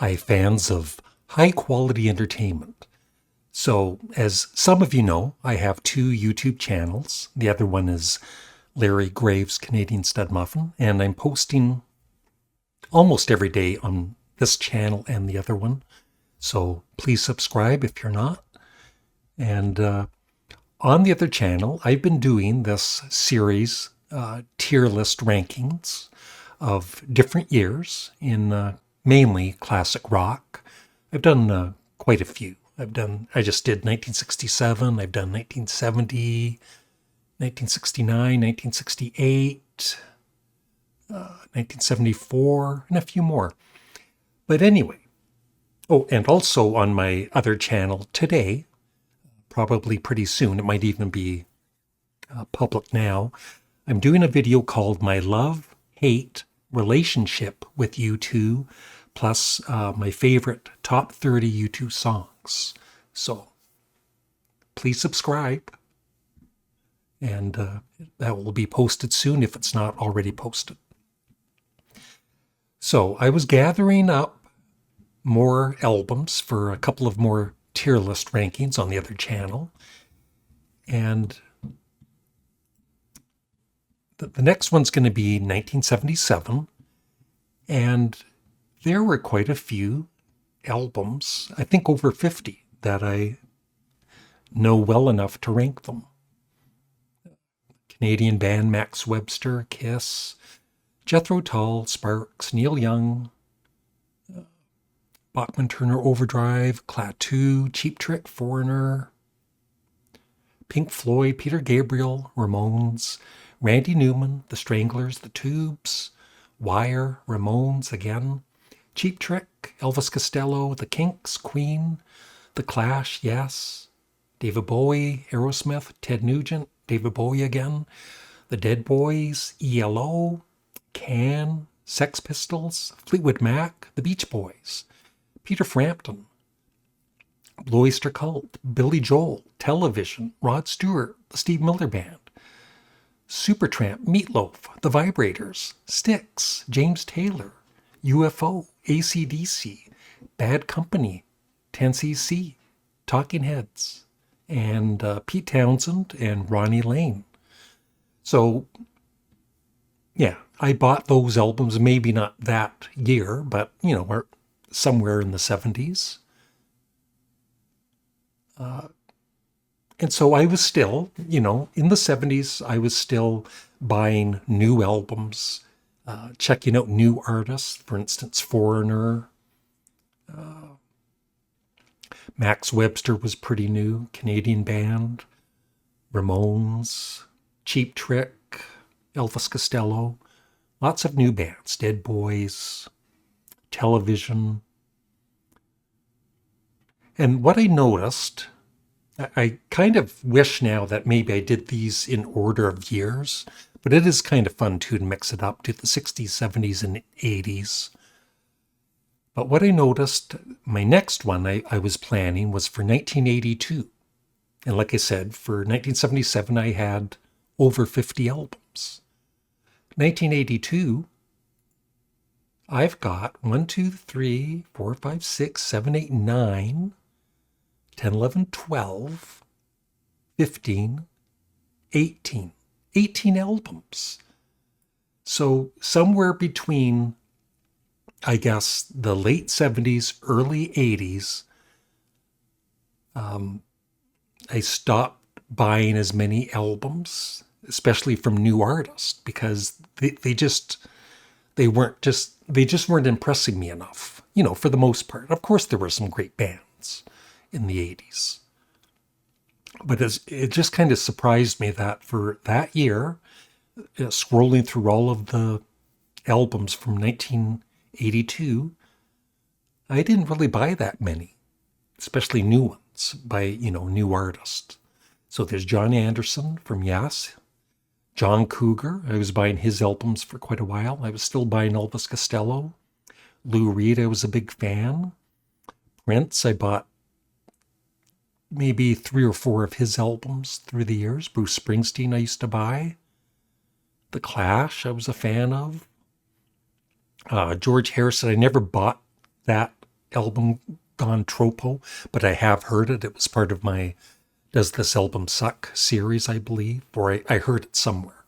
Hi, fans of high-quality entertainment. So, as some of you know, I have two YouTube channels. The other one is Larry Graves' Canadian Studmuffin, and I'm posting almost every day on this channel and the other one. So please subscribe if you're not. And on the other channel, I've been doing this series, tier list rankings of different years in mainly classic rock. I've done quite a few. I just did 1967, I've done 1970, 1969, 1968, 1974, and a few more. But anyway, oh, and also on my other channel today, probably pretty soon, it might even be public now, I'm doing a video called My Love-Hate Relationship with U2, plus my favorite top 30 U2 songs. So please subscribe, and that will be posted soon if it's not already posted. So I was gathering up more albums for a couple of more tier list rankings on the other channel, and the next one's going to be 1977, and there were quite a few albums, I think over 50, that I know well enough to rank them. Canadian band Max Webster, Kiss, Jethro Tull, Sparks, Neil Young, Bachman Turner Overdrive, Klaatu, Cheap Trick, Foreigner, Pink Floyd, Peter Gabriel, Ramones, Randy Newman, The Stranglers, The Tubes, Wire, Ramones again, Cheap Trick, Elvis Costello, The Kinks, Queen, The Clash, Yes, David Bowie, Aerosmith, Ted Nugent, David Bowie again, The Dead Boys, ELO, Can, Sex Pistols, Fleetwood Mac, The Beach Boys, Peter Frampton, Blue Oyster Cult, Billy Joel, Television, Rod Stewart, The Steve Miller Band, Supertramp, Meatloaf, The Vibrators, Styx, James Taylor, UFO, AC/DC, Bad Company, 10cc, Talking Heads, and Pete Townsend and Ronnie Lane. So, yeah, I bought those albums, maybe not that year, but, or somewhere in the 70s. And so I was still, in the 70s, I was still buying new albums, checking out new artists, for instance, Foreigner. Max Webster was pretty new, Canadian band, Ramones, Cheap Trick, Elvis Costello, lots of new bands, Dead Boys, Television. And what I noticed, I kind of wish now that maybe I did these in order of years, but it is kind of fun too to mix it up to the 60s, 70s, and 80s. But what I noticed, my next one I was planning was for 1982. And like I said, for 1977, I had over 50 albums. 1982, I've got 1, 2, 3, 4, 5, 6, 7, 8, 9, 10, 11, 12, 15, 18. 18 albums. So somewhere between, I guess, the late 70s, early 80s, I stopped buying as many albums, especially from new artists, because they just weren't impressing me enough, for the most part. Of course, there were some great bands in the 80s. But it just kind of surprised me that for that year, scrolling through all of the albums from 1982, I didn't really buy that many, especially new ones by, new artists. So there's John Anderson from Yes, John Cougar. I was buying his albums for quite a while. I was still buying Elvis Costello. Lou Reed, I was a big fan. Prince, I bought maybe 3 or 4 of his albums through the years. Bruce Springsteen I used to buy. The Clash I was a fan of. George Harrison, I never bought that album gone tropo, but I have heard it. It was part of my Does This Album Suck series, I believe, or I heard it somewhere.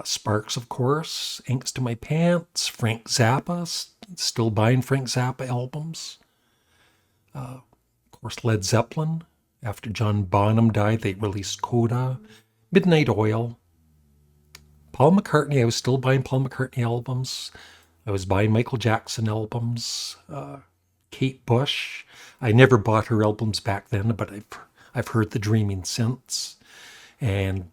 Sparks, of course, Inks to My Pants, Frank Zappa, still buying Frank Zappa albums. Of course, Led Zeppelin. After John Bonham died, they released Coda, Midnight Oil. Paul McCartney, I was still buying Paul McCartney albums. I was buying Michael Jackson albums. Kate Bush. I never bought her albums back then, but I've heard The Dreaming since. And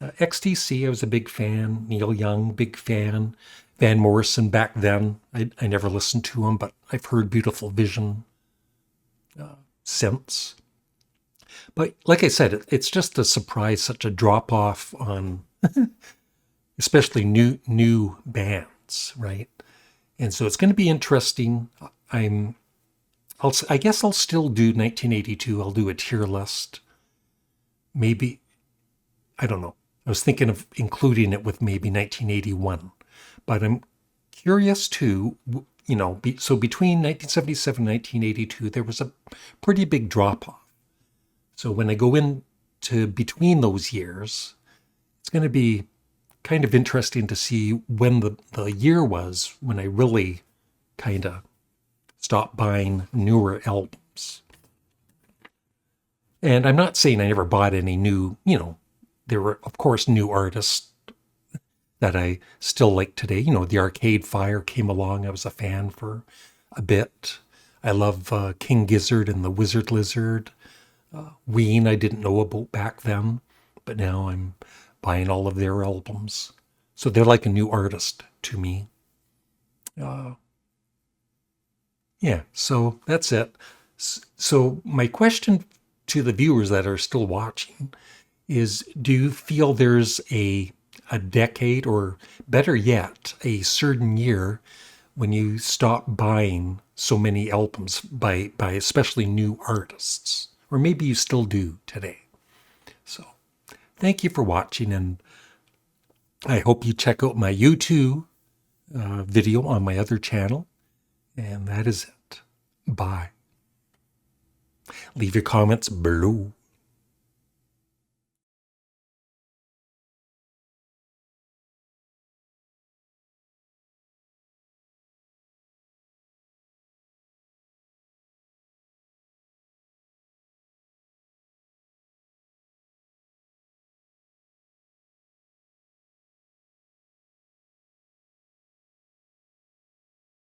XTC, I was a big fan. Neil Young, big fan. Van Morrison back then. I never listened to him, but I've heard Beautiful Vision since. But like I said, it's just a surprise, such a drop off on especially new bands, right? And so it's going to be interesting. I guess I'll still do 1982. I'll do a tier list. Maybe, I don't know. I was thinking of including it with maybe 1981. But I'm curious too, so between 1977 and 1982, there was a pretty big drop off. So when I go into between those years, it's going to be kind of interesting to see when the year was when I really kind of stopped buying newer albums. And I'm not saying I never bought any new, there were, of course, new artists that I still like today. The Arcade Fire came along. I was a fan for a bit. I love King Gizzard and the Wizard Lizard. Ween I didn't know about back then, but now I'm buying all of their albums. So they're like a new artist to me. Yeah, so that's it. So my question to the viewers that are still watching is, do you feel there's a decade, or better yet, a certain year when you stop buying so many albums by especially new artists? Or maybe you still do today. So thank you for watching, and I hope you check out my YouTube video on my other channel. And that is it. Bye. Leave your comments below.